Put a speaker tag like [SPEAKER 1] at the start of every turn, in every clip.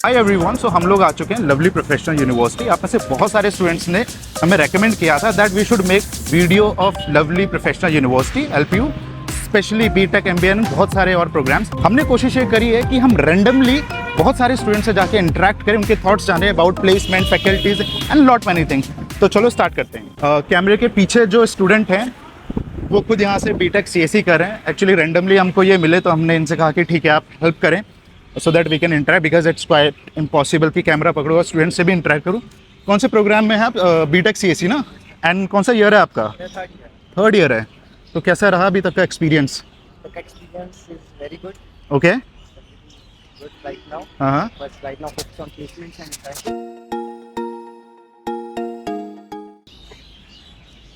[SPEAKER 1] Hi everyone, सो हम लोग आ चुके हैं लवली प्रोफेशनल यूनिवर्सिटी। आप में से बहुत सारे स्टूडेंट्स ने हमें रेकमेंड किया था that we should make video of Lovely Professional University LPU, especially BTech MBA and बहुत सारे और प्रोग्राम्स। हमने कोशिश ये करी है कि हम रैंडमली बहुत सारे स्टूडेंट्स से जाके इंटरेक्ट करें, उनके थॉट्स जाने about placement, faculties and lot many things. तो चलो स्टार्ट करते हैं। कैमरे के पीछे जो स्टूडेंट हैं वो खुद यहाँ से बीटेक सीएससी कर रहे हैं। एक्चुअली रैंडमली हमको ये मिले तो हमने इनसे कहा कि ठीक है आप हेल्प करें so that we can interact, because it's quite impossible कि कैमरा पकड़ो और स्टूडेंट से भी इंटरेक्ट करूँ। कौन से प्रोग्राम में है आप? बीटेक सीएससी ना? एंड कौन सा ईयर है आपका? थर्ड ईयर है। तो कैसा रहा अभी तक का experience?
[SPEAKER 2] Experience is very good.
[SPEAKER 1] Okay.
[SPEAKER 2] Good right now.
[SPEAKER 1] हाँ,
[SPEAKER 2] But right now focus on placements and trying.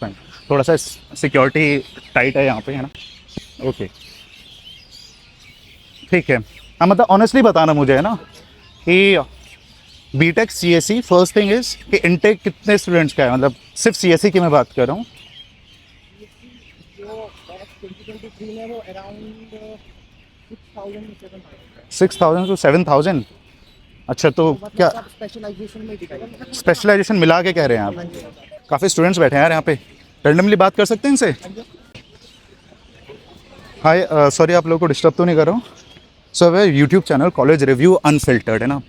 [SPEAKER 1] Fine. थोड़ा सा सिक्योरिटी टाइट है यहाँ पे, है ना? ओके, ठीक है। हाँ, मतलब ऑनेस्टली बताना मुझे, है ना, कि BTech CSC first thing is कि इनटेक कितने स्टूडेंट्स का है? मतलब सिर्फ सीएससी की मैं बात कर रहा हूँ।
[SPEAKER 2] जो बैच 2023 में वो अराउंड 6,000 से 7,000
[SPEAKER 1] 6,000 to 7,000। अच्छा, तो क्या
[SPEAKER 2] सब स्पेशलाइजेशन में डिवाइड।
[SPEAKER 1] स्पेशलाइजेशन मिला के कह रहे हैं आप? काफ़ी स्टूडेंट्स बैठे हैं यार यहाँ पे, रैंडमली बात कर सकते हैं इनसे? हाय, सॉरी आप लोगों को डिस्टर्ब तो नहीं कर रहा हूँ? सो वे YouTube channel College review Unfiltered, है ना?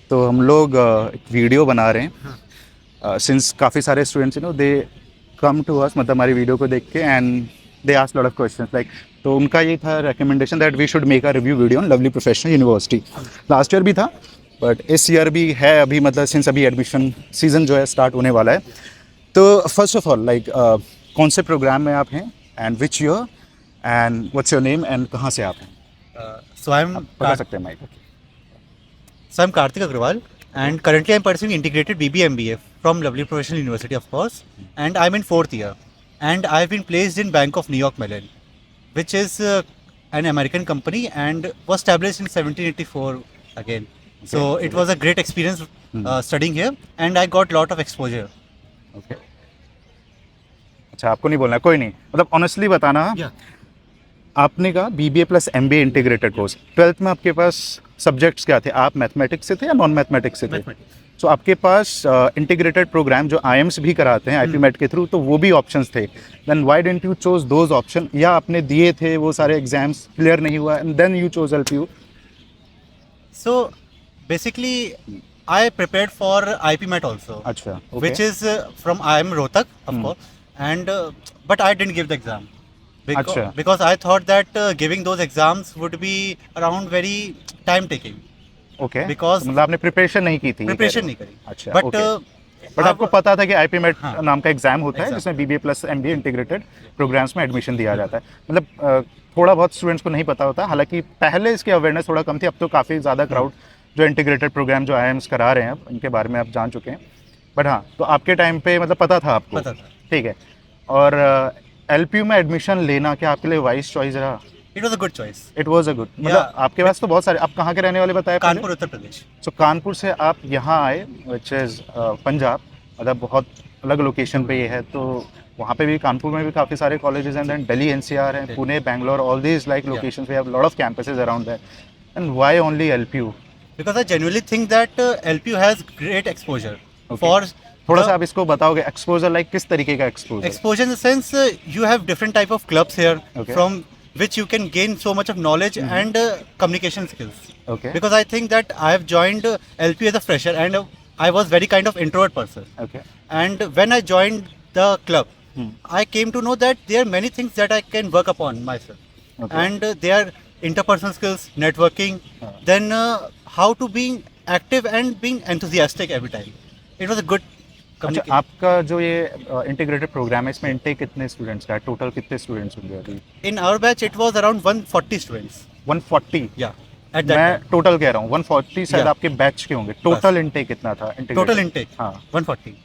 [SPEAKER 1] तो हम लोग एक वीडियो बना रहे हैं सिंस काफ़ी सारे students they come to us, मतलब हमारी वीडियो को देख के, and they ask lot of questions like, तो उनका ये था recommendation that we should make a review video on Lovely Professional University. Last year भी था बट इस ईयर भी है अभी, मतलब सिंस अभी एडमिशन सीजन जो है स्टार्ट होने वाला है। तो फर्स्ट ऑफ ऑल लाइक कौन से प्रोग्राम में आप हैं and which year and what's your name and कहाँ से आप हैं?
[SPEAKER 3] So I'm
[SPEAKER 1] बता सकते हैं mic?
[SPEAKER 3] Karthik Agrawal, and currently I'm pursuing integrated BBMBA from Lovely Professional University, of course, and I'm in 4th year, and I've been placed in Bank of New York Mellon, which is an American company and was established in 1784 again. So it was a great experience studying here, and I got lot of exposure.
[SPEAKER 1] Okay, अच्छा आपको नहीं बोलना, कोई नहीं, मतलब honestly बताना। आपने कहा BBA plus MBA integrated course, 12th में आपके पास सब्जेक्ट्स क्या थे? आप मैथमेटिक्स से थे या नॉन मैथमेटिक्स से थे? सो आपके पास इंटीग्रेटेड प्रोग्राम जो आईएम्स भी कराते हैं आईपीमेट के थ्रू, तो वो भी ऑप्शंस थे। Then why didn't you choose those option? या आपने दिए थे वो सारे एग्जाम्स, क्लियर नहीं हुआ and then you chose LPU?
[SPEAKER 3] So basically, I prepared for IPMET also.
[SPEAKER 1] अच्छा,
[SPEAKER 3] Which is from IIM Rohtak, of course, and but I didn't give the exam
[SPEAKER 1] Achha.
[SPEAKER 3] because I thought that giving those exams would be around very time taking.
[SPEAKER 1] Okay,
[SPEAKER 3] Because
[SPEAKER 1] मतलब आपने preparation नहीं की थी?
[SPEAKER 3] Preparation नहीं करी.
[SPEAKER 1] अच्छा,
[SPEAKER 3] But
[SPEAKER 1] but आपको पता था कि आईपीमेट
[SPEAKER 3] हाँ,
[SPEAKER 1] नाम का एग्जाम होता है
[SPEAKER 3] exam.
[SPEAKER 1] जिसमें BBA plus MBA integrated programs में एडमिशन दिया जाता है। मतलब थोड़ा बहुत स्टूडेंट्स को नहीं पता होता, हालांकि पहले इसकी अवेयरनेस थोड़ा कम थी, अब तो काफ़ी ज़्यादा क्राउड जो इंटीग्रेटेड प्रोग्राम जो आईएम्स करा रहे हैं अब इनके बारे में आप जान चुके हैं। बट हाँ, तो आपके टाइम पे मतलब पता था आपको?
[SPEAKER 3] पता था.
[SPEAKER 1] ठीक है। और एलपीयू में एडमिशन लेना क्या आपके लिए वाइज चॉइस रहा?
[SPEAKER 3] It was a good choice.
[SPEAKER 1] It was a good, मतलब
[SPEAKER 3] Yeah.
[SPEAKER 1] आपके पास तो बहुत सारे, आप कहाँ के रहने वाले बताए?
[SPEAKER 3] कानपुर, उत्तर प्रदेश.
[SPEAKER 1] सो कानपुर से आप यहाँ आए, विच इज़ पंजाब, मतलब बहुत अलग लोकेशन पे ये है। तो वहाँ पे भी कानपुर में भी काफ़ी सारे कॉलेजेस हैं, देन दिल्ली एनसीआर है, Pune, Bangalore, all these like locations, we have lot of campuses around that. And why only LPU?
[SPEAKER 3] Because I genuinely think that LPU has great exposure.
[SPEAKER 1] Okay.
[SPEAKER 3] For
[SPEAKER 1] थोड़ा
[SPEAKER 3] the
[SPEAKER 1] सा आप इसको बताओगे, एक्सपोजर लाइक किस तरीके का exposure?
[SPEAKER 3] exposure in the sense you have different type of clubs here
[SPEAKER 1] Okay.
[SPEAKER 3] from which you can gain so much of knowledge and communication skills.
[SPEAKER 1] Okay,
[SPEAKER 3] Because I think that I have joined LPU as a fresher and I was very kind of introvert person.
[SPEAKER 1] Okay,
[SPEAKER 3] And when I joined the club, I came to know that there are many things that I can work upon myself.
[SPEAKER 1] Okay.
[SPEAKER 3] And they are interpersonal skills, networking, then how to being active and being enthusiastic every time. It was a good
[SPEAKER 1] अच्छा
[SPEAKER 3] communication.
[SPEAKER 1] आपका जो ये integrated programme है इसमें intake कितने students का है? Total कितने स्टूडेंट्स होंगे अभी?
[SPEAKER 3] In our batch, it was around 140 students.
[SPEAKER 1] 140?
[SPEAKER 3] Yeah, at that
[SPEAKER 1] मैं
[SPEAKER 3] time.
[SPEAKER 1] टोटल कह रहा हूँ 140 शायद
[SPEAKER 3] Yeah.
[SPEAKER 1] आपके बैच के होंगे। टोटल इनटेक कितना था?
[SPEAKER 3] Total intake,
[SPEAKER 1] हाँ,
[SPEAKER 3] 140.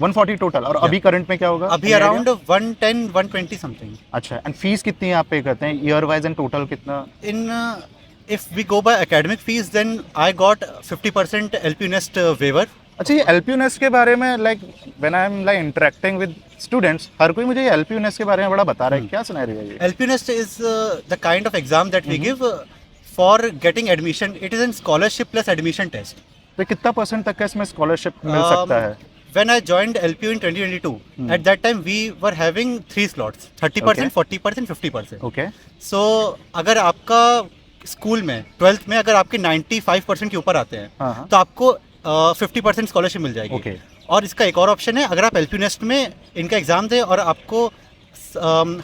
[SPEAKER 1] 140 टोटल। और अभी करंट में क्या होगा?
[SPEAKER 3] अभी
[SPEAKER 1] Any
[SPEAKER 3] around
[SPEAKER 1] idea?
[SPEAKER 3] 110, 120 something.
[SPEAKER 1] अच्छा, एंड फीस कितनी आप पे करते हैं ईयर वाइज एंड टोटल कितना?
[SPEAKER 3] In if we go by academic fees, then I got 50% LP Nest waiver.
[SPEAKER 1] अच्छा, ये एलपीयू नेस्ट के बारे में like when I am like interacting with students, हर कोई मुझे ये एलपीयू नेस्ट के बारे में बड़ा बता रहा है। क्या सिनेरियो है ये?
[SPEAKER 3] LP Nest is the kind of exam that we give for getting admission, it is in scholarship plus admission test.
[SPEAKER 1] तो कितना परसेंट तक का इसमें स्कॉलरशिप मिल सकता है?
[SPEAKER 3] When I joined LPU in 2022, at that time we were having 3 slots, 30%, 40%, 50%.
[SPEAKER 1] Okay
[SPEAKER 3] So अगर आपका school में 12th में अगर आपके 95% के ऊपर आते हैं
[SPEAKER 1] हाँ, हाँ।
[SPEAKER 3] तो आपको 50% स्कॉलरशिप मिल जाएगी.
[SPEAKER 1] Okay.
[SPEAKER 3] और इसका एक और ऑप्शन है, अगर आप LPU नेस्ट में इनका एग्जाम दें और आपको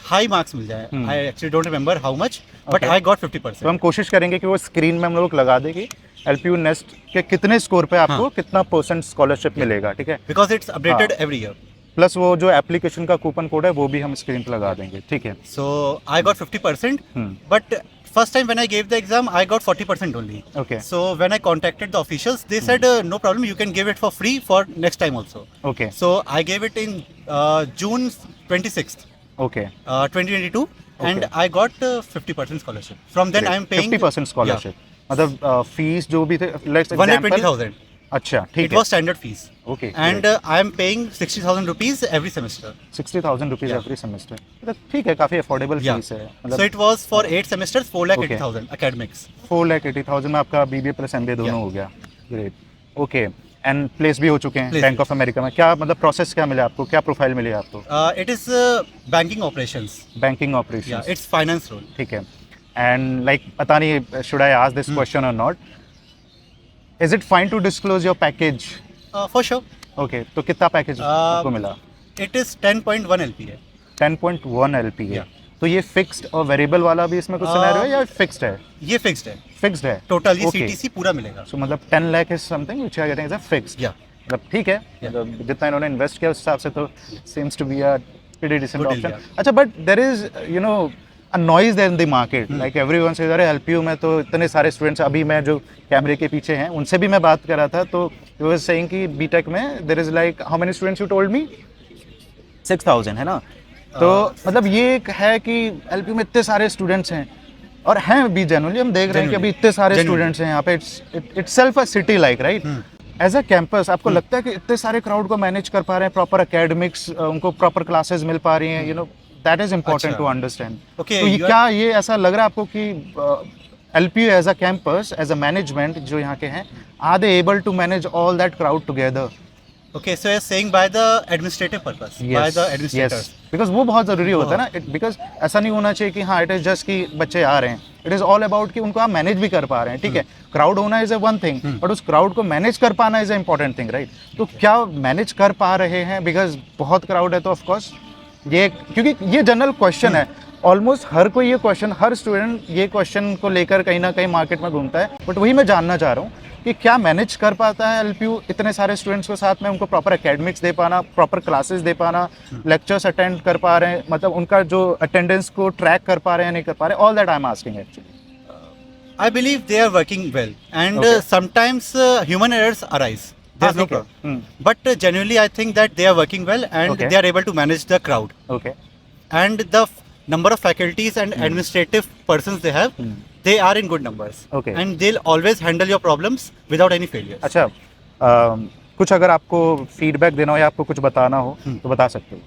[SPEAKER 3] हाई मार्क्स मिल जाए. I actually don't remember how much, but
[SPEAKER 1] Okay.
[SPEAKER 3] I got
[SPEAKER 1] तो
[SPEAKER 3] 50%.
[SPEAKER 1] हम कोशिश करेंगे कि वो स्क्रीन में हम लोग लगा दें कि एलपीयू नेस्ट के कितने स्कोर पे आपको
[SPEAKER 3] हाँ।
[SPEAKER 1] कितना परसेंट स्कॉलरशिप मिलेगा, ठीक है?
[SPEAKER 3] बिकॉज इट्स अपडेटेड
[SPEAKER 1] हाँ।
[SPEAKER 3] Every year.
[SPEAKER 1] प्लस वो जो एप्लीकेशन का कूपन कोड है वो भी हम स्क्रीन पे लगा देंगे, ठीक है?
[SPEAKER 3] So I got 50%, but first time when I gave the exam, I got 40% only.
[SPEAKER 1] Okay.
[SPEAKER 3] So when I contacted the officials, they said no problem, you can give it for free for next time also.
[SPEAKER 1] Okay
[SPEAKER 3] So I gave it in June 26th,
[SPEAKER 1] okay
[SPEAKER 3] 2022, and
[SPEAKER 1] Okay.
[SPEAKER 3] I got 50% scholarship. From then I am paying
[SPEAKER 1] 50% scholarship, मतलब fees जो भी थे, let's
[SPEAKER 3] Yeah, 120,000.
[SPEAKER 1] अच्छा, ठीक
[SPEAKER 3] It
[SPEAKER 1] है,
[SPEAKER 3] was standard fees.
[SPEAKER 1] Okay,
[SPEAKER 3] And I am paying 60,000 rupees every semester.
[SPEAKER 1] 60,000 rupees
[SPEAKER 3] Yeah.
[SPEAKER 1] Every semester, मतलब ठीक है, काफी अफोर्डेबल
[SPEAKER 3] Yeah.
[SPEAKER 1] फीस है,
[SPEAKER 3] So
[SPEAKER 1] मतलब
[SPEAKER 3] it was for 8 semesters, 4,80,000 academics.
[SPEAKER 1] 4,80,000 में आपका बीबीए प्लस एमबीए दोनों
[SPEAKER 3] Yeah.
[SPEAKER 1] हो गया, ग्रेट, ओके. एंड प्लेस भी हो चुके हैं
[SPEAKER 3] Place
[SPEAKER 1] बैंक
[SPEAKER 3] भी।
[SPEAKER 1] ऑफ अमेरिका में. क्या मतलब प्रोसेस क्या मिला आपको, क्या प्रोफाइल मिली आपको?
[SPEAKER 3] It is banking operations.
[SPEAKER 1] Banking
[SPEAKER 3] Yeah,
[SPEAKER 1] operation,
[SPEAKER 3] it's finance role.
[SPEAKER 1] ठीक है. एंड लाइक पता नहीं should I ask this question or not, is it fine to disclose your package?
[SPEAKER 3] For sure.
[SPEAKER 1] Okay, तो कितना पैकेज आपको मिला?
[SPEAKER 3] It is 10.1 LPA.
[SPEAKER 1] 10.1 LPA.
[SPEAKER 3] Yeah.
[SPEAKER 1] तो ये फिक्स्ड और वेरिएबल वाला भी इसमें कुछ सिनेरियो है या फिक्स्ड है?
[SPEAKER 3] ये फिक्स्ड है.
[SPEAKER 1] फिक्स्ड है
[SPEAKER 3] टोटल ये
[SPEAKER 1] Okay.
[SPEAKER 3] CTC पूरा मिलेगा.
[SPEAKER 1] सो मतलब 10 lakh is something which are getting as a fixed.
[SPEAKER 3] Yeah.
[SPEAKER 1] मतलब ठीक है, मतलब जितना इन्होंने इन्वेस्ट किया उस हिसाब से तो seems to be a pretty decent
[SPEAKER 3] Good deal,
[SPEAKER 1] option.
[SPEAKER 3] yeah.
[SPEAKER 1] अच्छा, but there is you know a noise there in the market, like everyone says अरे एलपीयू में तो इतने सारे स्टूडेंट्स, अभी मैं जो कैमरे के पीछे हैं उनसे भी मैं बात कर रहा था, तो ही वाज सेइंग कि बीटेक में there is like how many students, you told me 6,000 है ना? तो मतलब ये एक है कि एलपीयू में इतने सारे स्टूडेंट्स हैं, और हैं भी जनरली हम देख रहे हैं कि अभी इतने सारे
[SPEAKER 3] Genuinely.
[SPEAKER 1] स्टूडेंट्स हैं यहाँ पे. It's self a city like, right? As a campus आपको लगता है कि इतने सारे क्राउड को मैनेज कर पा रहे हैं, प्रॉपर एकेडमिक्स उनको प्रॉपर क्लासेस मिल पा रही हैं, you know that is important
[SPEAKER 3] अच्छा.
[SPEAKER 1] To understand.
[SPEAKER 3] Okay,
[SPEAKER 1] तो ये
[SPEAKER 3] you are-
[SPEAKER 1] क्या ये ऐसा लग रहा है आपको कि LPU as a campus, as a management जो यहाँ के हैं, are they able to manage all that crowd together?
[SPEAKER 3] Okay, so you're saying by the administrative purpose, by the administrators.
[SPEAKER 1] Because वो बहुत ज़रूरी होता है ना, बिकॉज ऐसा नहीं होना चाहिए कि हाँ इट इज़ जस्ट कि बच्चे आ रहे हैं. इट इज़ ऑल अबाउट कि उनको आप मैनेज भी कर पा रहे हैं, ठीक है? क्राउड होना is a one thing, but उस क्राउड को मैनेज कर पाना is a important thing, right? तो क्या मैनेज कर पा रहे हैं? बिकॉज बहुत क्राउड है तो ऑफकोर्स ये, क्योंकि ये जनरल क्वेश्चन है, ऑलमोस्ट हर कोई ये क्वेश्चन, हर स्टूडेंट ये क्वेश्चन को लेकर कहीं ना कहीं मार्केट में घूमता है. बट वही मैं जानना चाह रहा हूँ कि क्या मैनेज कर पाता है एलपीयू इतने सारे स्टूडेंट्स के साथ में, उनको प्रॉपर एकेडमिक्स दे पाना, प्रॉपर क्लासेस दे पाना, लेक्चर्स अटेंड कर पा रहे हैं, मतलब उनका जो अटेंडेंस को ट्रैक कर पा रहे हैं, नहीं कर पा रहे? All that I am asking actually.
[SPEAKER 3] I believe they are working well, and
[SPEAKER 1] Okay.
[SPEAKER 3] sometimes human errors arise. There's no
[SPEAKER 1] ठीक है.
[SPEAKER 3] problem. But genuinely, I think that they are working well, and
[SPEAKER 1] Okay.
[SPEAKER 3] they are able to manage the crowd.
[SPEAKER 1] Okay,
[SPEAKER 3] And the number of faculties and administrative persons they have, they are in good numbers.
[SPEAKER 1] Okay.
[SPEAKER 3] And they'll always handle your problems without any failures.
[SPEAKER 1] अच्छा, कुछ अगर आपको feedback देना हो या आपको कुछ बताना हो तो बता सकते हो.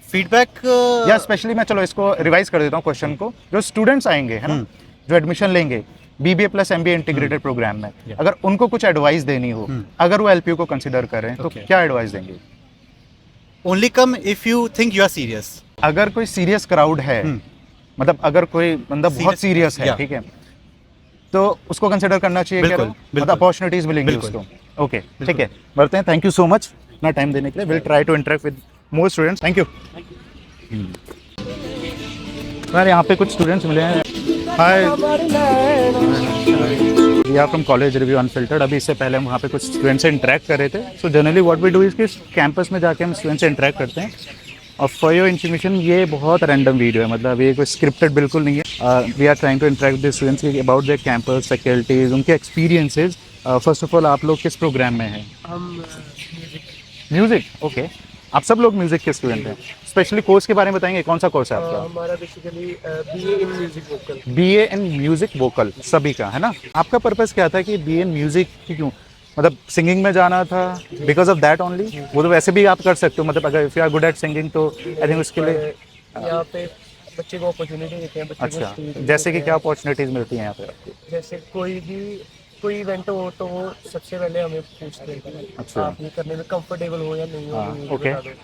[SPEAKER 3] Feedback.
[SPEAKER 1] या स्पेशली मैं चलो इसको रिवाइज कर देता हूँ क्वेश्चन को. जो स्टूडेंट्स आएंगे है ना, जो एडमिशन लेंगे BBA plus MBA integrated program में,
[SPEAKER 3] Yeah.
[SPEAKER 1] अगर उनको कुछ एडवाइस देनी हो, अगर वो एलपीयू को कंसिडर कर रहे हैं, तो
[SPEAKER 3] Okay.
[SPEAKER 1] क्या एडवाइस देंगे?
[SPEAKER 3] Only come if you think you are serious.
[SPEAKER 1] अगर कोई सीरियस क्राउड है, मतलब अगर कोई बंदा बहुत
[SPEAKER 3] Serious-
[SPEAKER 1] सीरियस है,
[SPEAKER 3] Yeah.
[SPEAKER 1] ठीक है, तो उसको कंसिडर करना चाहिए,
[SPEAKER 3] बिल्कुल,
[SPEAKER 1] मतलब
[SPEAKER 3] बिल्कुल.
[SPEAKER 1] अपॉर्चुनिटीज मिलेंगी
[SPEAKER 3] बिल्कुल.
[SPEAKER 1] उसको. ओके, ठीक है, बढ़ते हैं. थैंक यू सो मच ना टाइम देने के लिए. Will try to interact with more students. Thank you. यार यहाँ पे कुछ स्टूडेंट्स मिले हैं. Hi, we are from college review unfiltered. अभी इससे पहले हम वहाँ पे कुछ स्टूडेंट्स से इंटरेक्ट कर रहे थे. So generally what we do is कि कैंपस में जाके हम स्टूडेंट्स से इंटरेक्ट करते हैं. और फॉर योर इन्फॉर्मेशन ये बहुत रैंडम वीडियो है, मतलब ये कोई स्क्रिप्टेड बिल्कुल नहीं है. We are trying to interact with students about their campus, faculties, उनके एक्सपीरियंसेस. फर्स्ट ऑफ ऑल आप लोग किस प्रोग्राम में हैं?
[SPEAKER 2] हम
[SPEAKER 1] म्यूजिक. ओके, आप सब लोग म्यूजिक के स्टूडेंट हैं. स्पेशली कोर्स के बारे में बताएंगे, कौन सा कोर्स है आपका?
[SPEAKER 2] हमारा basically BA in music vocal.
[SPEAKER 1] BA in music vocal सभी का है ना. आपका पर्पस क्या था कि बीए इन म्यूजिक क्यों, मतलब सिंगिंग में जाना था? Because of that only? वो तो वैसे भी आप कर सकते हो, मतलब अगर if you are good at singing तो आई थिंक उसके लिए
[SPEAKER 2] यहाँ पे बच्चे को अपॉर्चुनिटी देते हैं, बच्चे को
[SPEAKER 1] अच्छा,
[SPEAKER 2] stage
[SPEAKER 1] जैसे कि
[SPEAKER 2] देते
[SPEAKER 1] क्या
[SPEAKER 2] हैं।
[SPEAKER 1] अपॉर्चुनिटीज़ मिलती हैं यहाँ पे आपको?
[SPEAKER 2] जैसे कोई इवेंट हो तो वो सबसे पहले हमें पूछते हैं कि
[SPEAKER 1] अच्छा।
[SPEAKER 2] आप ये करने में कंफर्टेबल हो या नहीं हो,
[SPEAKER 1] हाँ,
[SPEAKER 2] हमें ये
[SPEAKER 1] ओके।
[SPEAKER 2] बता दो।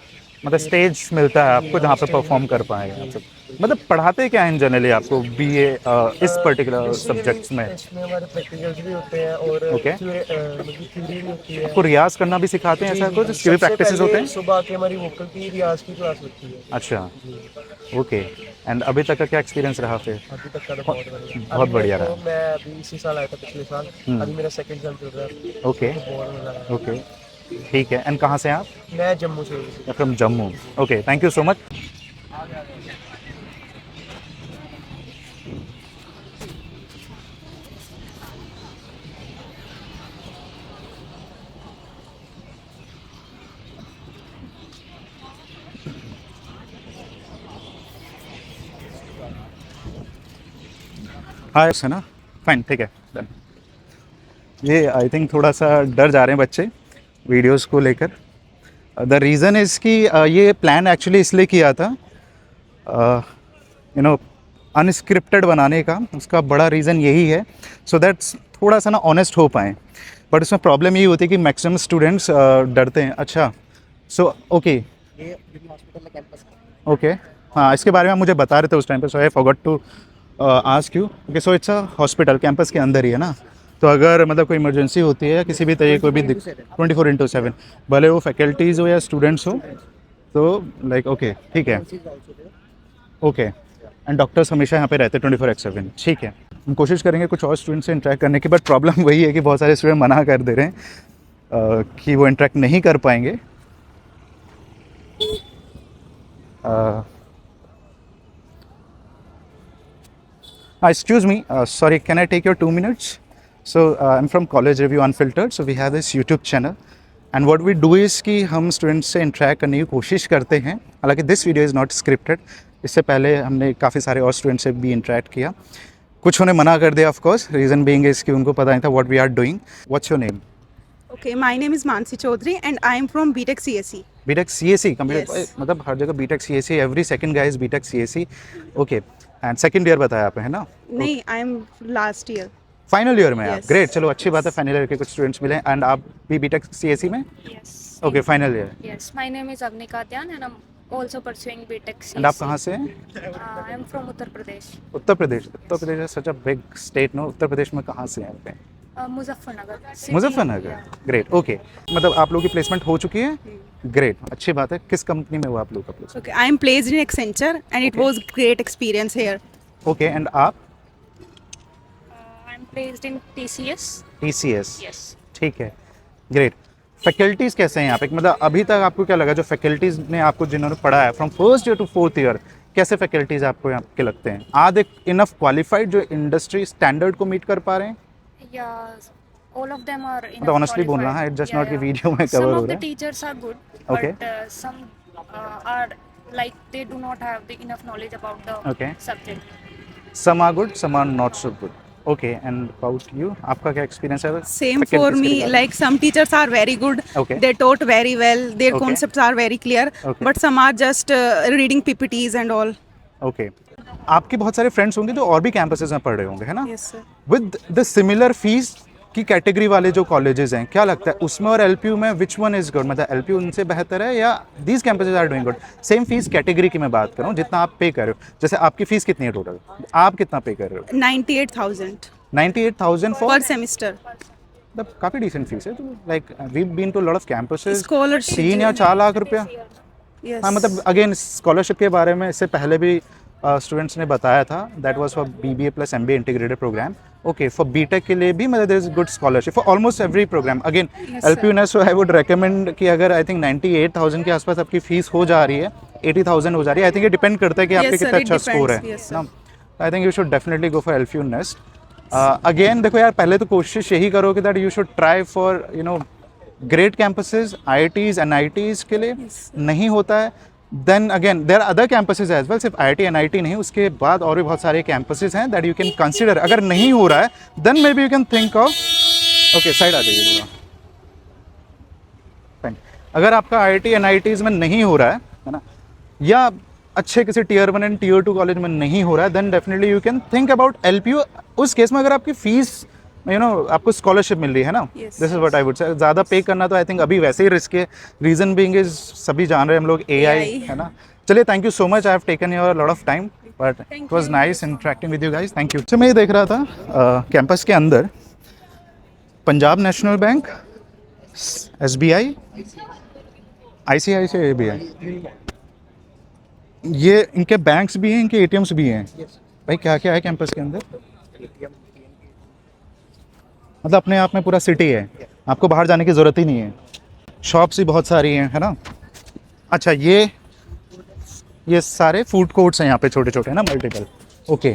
[SPEAKER 1] मतलब स्टेज मिलता है आपको जहाँ पे
[SPEAKER 2] स्टेज
[SPEAKER 1] परफॉर्म
[SPEAKER 2] मिलता
[SPEAKER 1] कर
[SPEAKER 2] है।
[SPEAKER 1] पाएंगे आप
[SPEAKER 2] जी,
[SPEAKER 1] सब।
[SPEAKER 2] बिल्कुल।
[SPEAKER 1] मतलब पढ़ाते क्या हैं जनरली आपको बीए इस पर्टिकुलर
[SPEAKER 2] बेसिकली
[SPEAKER 1] सब्जेक्ट्स में?
[SPEAKER 2] इसमें हमारे प्रैक्टिकल्स भी होते हैं और
[SPEAKER 1] ओके।
[SPEAKER 2] मतलब थ्योरी भी होती है।
[SPEAKER 1] आपको रियाज करना भी सिखाते हैं,
[SPEAKER 2] जी
[SPEAKER 1] ऐसा
[SPEAKER 2] जी
[SPEAKER 1] कुछ
[SPEAKER 2] जी,
[SPEAKER 1] इसके भी
[SPEAKER 2] सबसे
[SPEAKER 1] प्रैक्टिसेस होते
[SPEAKER 2] पहले
[SPEAKER 1] हैं?
[SPEAKER 2] सुबह के हमारी वोकल की रियाज की क्लास होती है।
[SPEAKER 1] अच्छा,
[SPEAKER 2] जी,
[SPEAKER 1] ओके। एंड अभी तक का क्या एक्सपीरियंस रहा फिर?
[SPEAKER 2] अभी तक का तो
[SPEAKER 1] बहुत
[SPEAKER 2] बहुत बढ़िया।
[SPEAKER 1] बहुत
[SPEAKER 2] अभी
[SPEAKER 1] बढ़िया रहा।
[SPEAKER 2] मैं अभी इसी साल आया था, पिछले साल। अभी मेरा सेकंड सेम चल रहा है।
[SPEAKER 1] ओके,
[SPEAKER 2] तो बहुत मजा आया।
[SPEAKER 1] ओके, ठीक है। एंड कहाँ से हैं आप?
[SPEAKER 2] मैं जम्मू से हूँ।
[SPEAKER 1] From Jammu. Okay, thank you so much. हाँ है ना, फाइन, ठीक है, डन। ये आई थिंक थोड़ा सा डर जा रहे हैं बच्चे वीडियोस को लेकर। द रीज़न इज़ कि ये प्लान एक्चुअली इसलिए किया था यू नो अनस्क्रिप्टेड बनाने का। उसका बड़ा रीज़न यही है सो दैट्स थोड़ा सा ना ऑनेस्ट हो पाएँ। बट उसमें प्रॉब्लम ये होती है कि मैक्सिमम स्टूडेंट्स डरते हैं। अच्छा, सो ओके,
[SPEAKER 2] ये हॉस्पिटल में कैंपस
[SPEAKER 1] ओके। हाँ, इसके बारे में आप मुझे बता रहे थे उस टाइम पे, so I forgot to ask you. Okay, so it's a hospital campus के अंदर ही है ना, तो अगर मतलब कोई इमरजेंसी होती है या किसी भी तरीके कोई भी 24/7, भले वो फैकल्टीज़ हो या स्टूडेंट्स हो, तो लाइक ओके, ठीक है, ओके। एंड डॉक्टर्स हमेशा यहाँ पे रहते 24/7, ठीक है। हम कोशिश करेंगे कुछ और स्टूडेंट से इंटरेक्ट करने की, बट प्रॉब्लम वही है कि बहुत सारे स्टूडेंट मना कर दे रहे हैं कि वो इंटरेक्ट नहीं कर पाएंगे। Excuse me, sorry, can I take your 2 minutes? So I'm from College Review Unfiltered. So we have this YouTube channel, and what we do is कि हम स्टूडेंट्स से इंटरेक्ट करने की कोशिश करते हैं। हालांकि this video is not scripted. इससे पहले हमने काफ़ी सारे और स्टूडेंट्स से भी इंटरेक्ट किया। कुछ उन्हें मना कर दिया, of course. Reason being is कि उनको पता नहीं था what we are doing. What's your name?
[SPEAKER 4] Okay, my name is Mansi Chaudhary and I am from BTech CSE.
[SPEAKER 1] BTech CSE, computer
[SPEAKER 4] Yes.
[SPEAKER 1] मतलब हर जगह BTech CSE, every second guy is BTech CSE। Okay, and second year बताया आपने, है ना?
[SPEAKER 4] नहीं, I am last year.
[SPEAKER 1] Final year में आप?
[SPEAKER 4] Yes.
[SPEAKER 1] Great, चलो अच्छी बात है, फाइनल ईयर के कुछ स्टूडेंट्स मिले। एंड आप भी BTech CSE में?
[SPEAKER 5] Yes.
[SPEAKER 1] Okay, final year.
[SPEAKER 5] Yes. My name is Agnika Dhyan and I'm also pursuing BTech CSE.
[SPEAKER 1] And आप कहाँ से हैं?
[SPEAKER 5] I'm from Uttar Pradesh,
[SPEAKER 1] Uttar Pradesh. Uttar Pradesh is such a big state, no? Uttar Pradesh में कहाँ से हैं आप?
[SPEAKER 5] Muzaffarnagar. City.
[SPEAKER 1] Muzaffarnagar.
[SPEAKER 5] Yeah.
[SPEAKER 1] Great, okay. मतलब आप लोगों की प्लेसमेंट हो चुकी है? ग्रेट, अच्छी बात है। किस कंपनी में हुआ आप लोग का placement?
[SPEAKER 4] Okay, I am placed in Accenture and it
[SPEAKER 1] Okay.
[SPEAKER 4] was great experience here.
[SPEAKER 1] Okay, and आप?
[SPEAKER 5] I'm placed in TCS.
[SPEAKER 1] TCS,
[SPEAKER 5] Yes.
[SPEAKER 1] ठीक है, ग्रेट। फैकल्टीज़ कैसे हैं यहाँ पे? मतलब अभी तक आपको क्या लगा, जो फैकल्टीज़ ने आपको जिन्होंने पढ़ा है from first year to fourth year, कैसे फैकल्टीज़ आपको यहाँ के लगते हैं? आर दे इनफ क्वालिफाइड जो इंडस्ट्री स्टैंडर्ड को मीट कर पा रहे हैं?
[SPEAKER 5] Yeah. All of them are enough
[SPEAKER 1] मतलब ऑनेस्टली बोलना है,
[SPEAKER 5] qualified.
[SPEAKER 1] जस्ट
[SPEAKER 5] Yeah,
[SPEAKER 1] नॉट कि
[SPEAKER 5] yeah.
[SPEAKER 1] वीडियो में
[SPEAKER 5] Some
[SPEAKER 1] कवर हो
[SPEAKER 5] of
[SPEAKER 1] रहा
[SPEAKER 5] the
[SPEAKER 1] है।
[SPEAKER 5] teachers are good,
[SPEAKER 1] Okay.
[SPEAKER 5] but some are like they do not have the enough knowledge about the
[SPEAKER 1] Okay.
[SPEAKER 5] subject.
[SPEAKER 1] Some are good, some are not so good. Okay, and about you, आपका क्या experience है?
[SPEAKER 4] Same
[SPEAKER 1] Faculties
[SPEAKER 4] for
[SPEAKER 1] के
[SPEAKER 4] me,
[SPEAKER 1] regarding?
[SPEAKER 4] like some teachers are very good.
[SPEAKER 1] Okay.
[SPEAKER 4] They taught very well. Their
[SPEAKER 1] Okay.
[SPEAKER 4] concepts are very clear.
[SPEAKER 1] Okay.
[SPEAKER 4] But some are just reading PPTs and all.
[SPEAKER 1] Okay, आपके बहुत सारे friends होंगे जो और भी campuses में पढ़ रहे होंगे, है ना?
[SPEAKER 4] Yes, sir.
[SPEAKER 1] With the similar fees की कैटेगरी वाले जो कॉलेजेस हैं, क्या लगता है उसमें और LPU में विच वन इज गुड? मतलब LPU उनसे बेहतर है या these campuses are doing good? Same fees category की मैं बात कर रहा हूँ, जितना आप पे कर रहे हो। जैसे आपकी फीस कितनी है टोटल? आप कितना पे कर रहे हो?
[SPEAKER 4] 98,000
[SPEAKER 1] 98,000
[SPEAKER 4] per
[SPEAKER 1] फॉर?
[SPEAKER 4] semester.
[SPEAKER 1] मतलब काफ़ी डिसेंट फीस है। तो like we been to lot of campuses,
[SPEAKER 4] Scholarship.
[SPEAKER 1] 3 या 4 लाख रुपया।
[SPEAKER 4] Yes.
[SPEAKER 1] हाँ, मतलब अगेन स्कॉलरशिप के बारे में इससे पहले भी स्टूडेंट्स ने बताया था, that was for BBA plus MBA integrated programme. Okay, for BTech के लिए भी मतलब there is good scholarship for almost every programme. Again
[SPEAKER 4] Yes,
[SPEAKER 1] LPU ने, सो आई वुड रेकमेंड कि अगर आई थिंक 98,000 के आसपास आपकी फीस हो जा रही है, 80,000 हो जा रही है, आई थिंक ये डिपेंड करता है कि आपके
[SPEAKER 4] Yes, sir,
[SPEAKER 1] कितना
[SPEAKER 4] it
[SPEAKER 1] अच्छा स्कोर है
[SPEAKER 4] depends. Yes, sir.
[SPEAKER 1] ना। I think you should definitely go for LPU next. Again देखो यार, पहले तो कोशिश यही करो कि that you should try for great campuses, IITs NITs के लिए। नहीं होता है then again there are other campuses as well, सिर्फ IIT NIT नहीं, उसके बाद और भी बहुत सारे कैंपसेस हैं दैट यू कैन कंसिडर। अगर नहीं हो रहा है then maybe you can think of, okay side आ जाइए थोड़ा। Fine. अगर आपका IIT NITs में नहीं हो रहा है ना, या अच्छे किसी टीयर 1 एंड टीयर 2 कॉलेज में नहीं हो रहा है, then definitely you can think about LPU। उस केस में अगर आपकी फीस आपको स्कॉलरशिप मिल रही है ना,
[SPEAKER 4] Yes.
[SPEAKER 1] This is what I would say. ज़्यादा पे करना तो आई थिंक अभी वैसे ही रिस्क है। रीज़न बीइंग इज सभी जान रहे हैं हम लोग AI है ना। चलिए, thank you so much, I have taken your lot of time, but it was nice interacting with you guys, thank you. अच्छा, मैं ये देख रहा था कैंपस के अंदर Punjab national bank, SBI, ICICI भी है, ये इनके बैंक्स भी हैं, इनके ATMs भी हैं। भाई क्या क्या है कैंपस के अंदर, मतलब अपने आप में पूरा सिटी है, आपको बाहर जाने की ज़रूरत ही नहीं है। शॉप्स भी बहुत सारी हैं, है ना। अच्छा, ये सारे फूड कोर्ट्स हैं यहाँ पे, छोटे छोटे, है ना, मल्टीपल। ओके,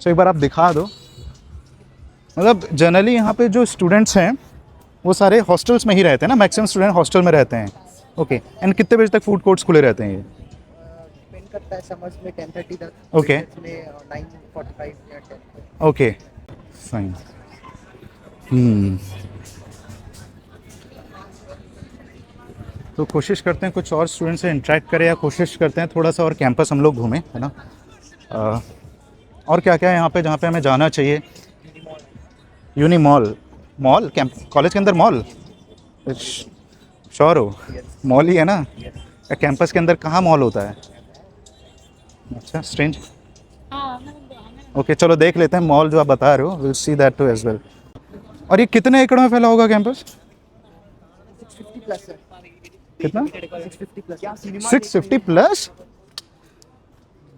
[SPEAKER 1] तो एक बार आप दिखा दो। मतलब जनरली यहाँ पे जो स्टूडेंट्स हैं वो सारे हॉस्टल्स में ही रहते हैं ना, मैक्सिमम स्टूडेंट हॉस्टल में रहते हैं। ओके, एंड कितने बजे तक फूड कोर्ट्स खुले रहते हैं ये?
[SPEAKER 6] डिपेंड करता है, समर्स में 10:30 तक,
[SPEAKER 1] ओके,
[SPEAKER 6] में 9:45 या 10 तक।
[SPEAKER 1] Okay, fine. तो कोशिश करते हैं कुछ और स्टूडेंट से इंटरेक्ट करें, या कोशिश करते हैं थोड़ा सा और कैंपस हम लोग घूमें, है ना। और क्या क्या है यहाँ पे जहाँ पे हमें जाना चाहिए? यूनी मॉल, मॉल कॉलेज के अंदर मॉल, श्योर हो? मॉल ही है ना, या कैंपस के अंदर कहाँ मॉल होता है? अच्छा, स्ट्रेंज। ओके, चलो देख लेते हैं मॉल जो आप बता रहे हो, will see that too as well. और ये कितने एकड़ में फैला होगा कैंपस?
[SPEAKER 6] 650 प्लस है।
[SPEAKER 1] कितना?
[SPEAKER 6] 650 प्लस।
[SPEAKER 1] 650 प्लस?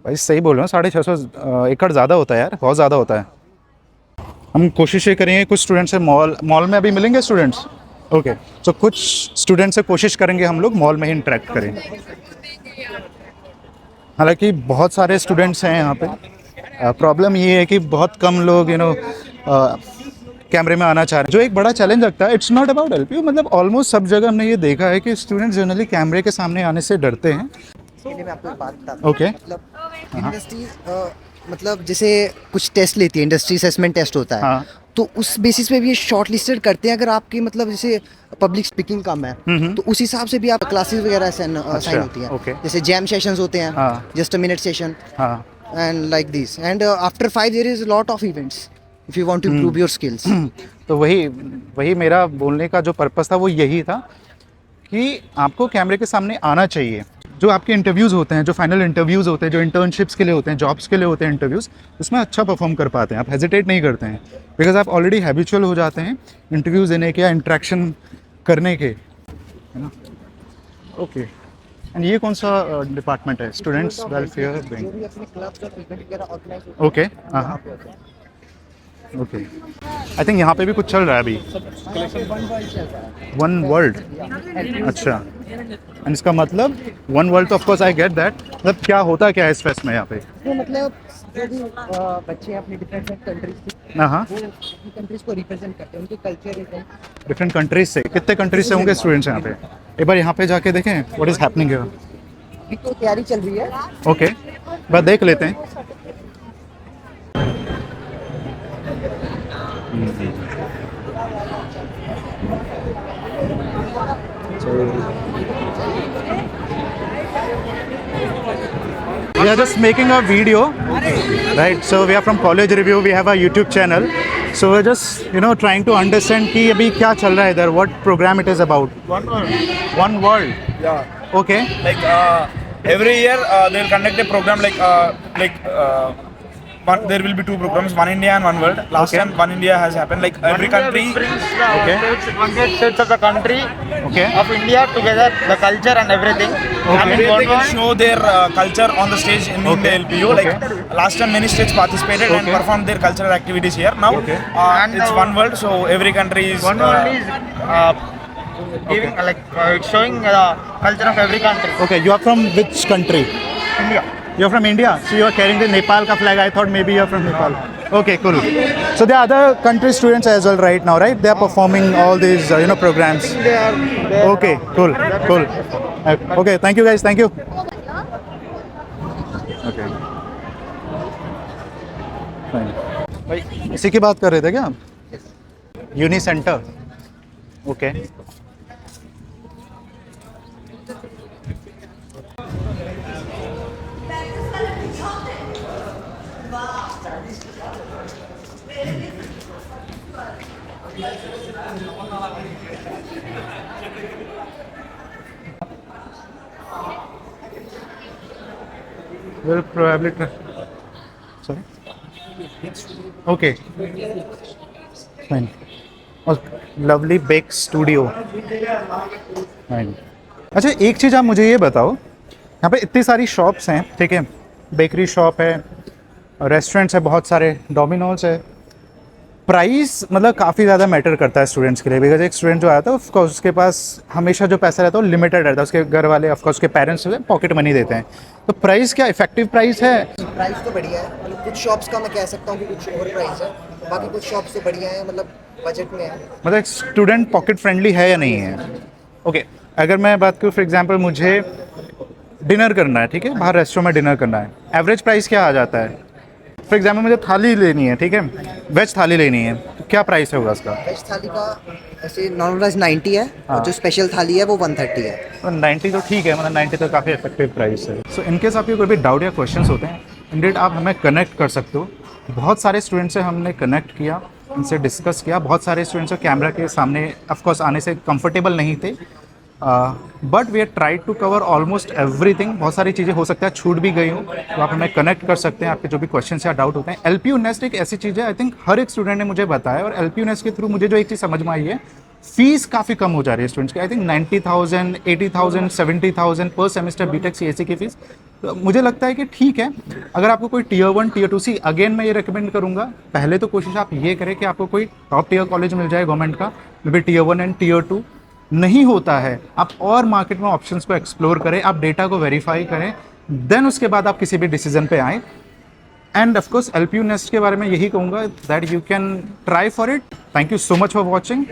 [SPEAKER 1] भाई सही बोल रहे हो, 650 एकड़ ज़्यादा होता है यार, बहुत ज़्यादा होता है। हम कोशिश ये करेंगे कुछ स्टूडेंट से मॉल में अभी मिलेंगे स्टूडेंट्स। ओके, तो कुछ स्टूडेंट से कोशिश करेंगे हम लोग मॉल में ही इंटरेक्ट करें। हालांकि बहुत सारे स्टूडेंट्स हैं यहाँ पे, प्रॉब्लम ये है कि बहुत कम लोग कैमरे में आना चाह रहे हैं, जो एक बड़ा चैलेंज लगता है। इट्स नॉट अबाउट LPU, मतलब ऑलमोस्ट सब जगह हमने ये देखा है कि स्टूडेंट्स जनरली कैमरे के सामने आने से डरते हैं।
[SPEAKER 6] इसके लिए मैं आपको एक बात बताता हूँ।
[SPEAKER 1] ओके,
[SPEAKER 6] मतलब इंडस्ट्री, मतलब जैसे कुछ टेस्ट लेती है, इंडस्ट्री असेसमेंट टेस्ट होता है,
[SPEAKER 1] हाँ।
[SPEAKER 6] तो उस बेसिस पे भी ये शॉर्ट लिस्टेड करते हैं। अगर आपकी मतलब जैसे पब्लिक स्पीकिंग कम है, तो उस हिसाब से भी आप क्लासेस वगैरह साइन होती हैं।
[SPEAKER 1] ओके।
[SPEAKER 6] जैसे जैम सेशंस होते हैं,
[SPEAKER 1] हाँ।
[SPEAKER 6] जस्ट अ मिनट सेशन,
[SPEAKER 1] हाँ,
[SPEAKER 6] and like this, and after 5 there is lot of events if you want to improve your skills.
[SPEAKER 1] तो वही मेरा बोलने का जो पर्पस था वो यही था कि आपको कैमरे के सामने आना चाहिए। जो आपके इंटरव्यूज़ होते हैं, जो फाइनल इंटरव्यूज़ होते हैं, जो इंटर्नशिप्स के लिए होते हैं, जॉब्स के लिए होते हैं इंटरव्यूज़, उसमें अच्छा परफॉर्म कर पाते हैं, आप हेजिटेट नहीं करते हैं, बिकॉज आप ऑलरेडी हैबिचुअल हो जाते हैं इंटरव्यूज़ देने के या इंट्रैक्शन करने के, है ना। ओके, एंड ये कौन सा डिपार्टमेंट है? स्टूडेंट्स वेलफेयर
[SPEAKER 6] जो
[SPEAKER 1] बैंक।
[SPEAKER 6] भी अपने क्लब्स और इवेंट वगैरह ऑर्गेनाइज होते हैं,
[SPEAKER 1] ओके, हाँ, ओके, आई थिंक यहाँ पे भी कुछ चल रहा है अभी, वन वर्ल्ड। अच्छा, एंड इसका मतलब वन वर्ल्ड, तो ऑफकोर्स आई गेट दैट, मतलब क्या होता क्या है इस फेस्ट में यहाँ पे?
[SPEAKER 6] तो मतलब जो भी बच्चे हैं अपनी डिफरेंट कंट्रीज से,
[SPEAKER 1] हाँ,
[SPEAKER 6] वो अपनी कंट्रीज को रिप्रेजेंट करते हैं, उनके कल्चर है।
[SPEAKER 1] डिफरेंट कंट्रीज से, कितने कंट्रीज से होंगे स्टूडेंट्स यहाँ पे? एक बार यहाँ पे जाके देखें व्हाट इज हैपनिंग हियर।
[SPEAKER 6] अभी तो तैयारी चल रही है।
[SPEAKER 1] ओके, बस देख लेते हैं। We are just making a video, right? So we are from College Review. We have a YouTube channel. So we're just trying to understand कि अभी क्या चल रहा है इधर, what program it is about.
[SPEAKER 7] One world.
[SPEAKER 1] One world.
[SPEAKER 7] Yeah.
[SPEAKER 1] Okay.
[SPEAKER 7] Like every year they'll conduct a program there will be 2 programs, One India and One World. Last
[SPEAKER 1] Okay.
[SPEAKER 7] time One India has happened. Like every country.
[SPEAKER 1] Okay.
[SPEAKER 8] 100 states of the country
[SPEAKER 1] Okay.
[SPEAKER 8] of India together, the culture and everything.
[SPEAKER 1] Okay.
[SPEAKER 7] And where they can show their culture on the stage in the LPU.
[SPEAKER 1] Okay.
[SPEAKER 7] Like last time many states participated and
[SPEAKER 1] Okay.
[SPEAKER 7] performed their cultural activities here. Now
[SPEAKER 1] Okay.
[SPEAKER 8] And
[SPEAKER 7] it's One World, so every country is.
[SPEAKER 8] One world is giving it's showing the culture of every country.
[SPEAKER 1] Okay. You are from which country?
[SPEAKER 8] India.
[SPEAKER 1] You're from India, so you are carrying the Nepal ka flag. I thought maybe you're from Nepal. Okay, cool. So there are other country students as well right now, right? They are performing all these, programs.
[SPEAKER 8] They are
[SPEAKER 1] Okay, cool, cool. Okay, thank you guys. Thank you. Okay. Fine. भाई इसी की बात कर रहे थे क्या आप? Uni centre, okay. Will probably sorry. Okay. Fine. और लवली बेक स्टूडियो। फाइन। अच्छा, एक चीज़ आप मुझे ये बताओ, यहाँ पे इतनी सारी शॉप्स हैं, ठीक है, बेकरी शॉप है, रेस्टोरेंट्स है, बहुत सारे डोमिनोज है, प्राइस मतलब काफ़ी ज़्यादा मैटर करता है स्टूडेंट्स के लिए, बिकॉज एक स्टूडेंट जो आता है ऑफ कोर्स उसके पास हमेशा जो पैसा रहता है वो लिमिटेड रहता है, उसके घर वाले ऑफ कोर्स उसके पेरेंट्स पॉकेट मनी देते हैं, तो प्राइस क्या इफेक्टिव प्राइस है?
[SPEAKER 6] प्राइस तो बढ़िया है, मतलब कुछ शॉप्स का मैं कह सकता हूँ कि कुछ ओवर प्राइस है, बाकी कुछ शॉप्स तो बढ़िया है, मतलब बजट में है।
[SPEAKER 1] मतलब स्टूडेंट पॉकेट फ्रेंडली है या नहीं है? ओके, अगर मैं बात करूँ फॉर एग्जांपल मुझे डिनर करना है, ठीक है, बाहर रेस्टोरेंट में डिनर करना है, एवरेज प्राइस क्या आ जाता है? फॉर एग्जांपल मुझे थाली लेनी है, ठीक है, वेज थाली लेनी है, तो क्या प्राइस होगा उसका?
[SPEAKER 6] वेज थाली का ऐसे नॉर्मल प्राइस 90 है, और जो स्पेशल थाली है वो 130 है।
[SPEAKER 1] तो 90 तो ठीक है, मतलब 90 तो काफ़ी इफेक्टिव प्राइस है। सो इनकेस आपके कोई भी डाउट या क्वेश्चंस होते हैं, इंडेड आप हमें कनेक्ट कर सकते हो। बहुत सारे स्टूडेंट से हमने कनेक्ट किया, उनसे डिस्कस किया, बहुत सारे स्टूडेंट्स कैमरा के सामने ऑफकोर्स आने से कंफर्टेबल नहीं थे, but we are try to cover almost everything. बहुत सारी चीज़ें हो सकता है छूट भी गई हो, तो आप हमें कनेक्ट कर सकते हैं, आपके जो भी क्वेश्चन या डाउट होते हैं। LPU नेस्ट एक ऐसी चीज़ है, आई थिंक हर एक स्टूडेंट ने मुझे बताया, और LPU नेस्ट के थ्रू मुझे जो एक चीज़ समझ में आई है, फीस काफ़ी कम हो जा रही है स्टूडेंट्स की। आई थिंक 90,000, 80,000, 70,000 पर सेमेस्टर बीटेक CSE की फ़ीस। तो मुझे लगता है कि ठीक है, अगर आपको कोई Tier 1 Tier 2 सी, अगेन मैं ये रिकमेंड करूँगा, पहले तो कोशिश आप ये करें कि आपको कोई टॉप टियर कॉलेज मिल जाए गवर्नमेंट का, may be Tier 1 and Tier 2 नहीं होता है, आप और मार्केट में ऑप्शंस को एक्सप्लोर करें, आप डेटा को वेरीफाई करें, देन उसके बाद आप किसी भी डिसीजन पे आएँ। End of course LPU nest के बारे में यही कहूँगा that you can try for it. Thank you so much for watching.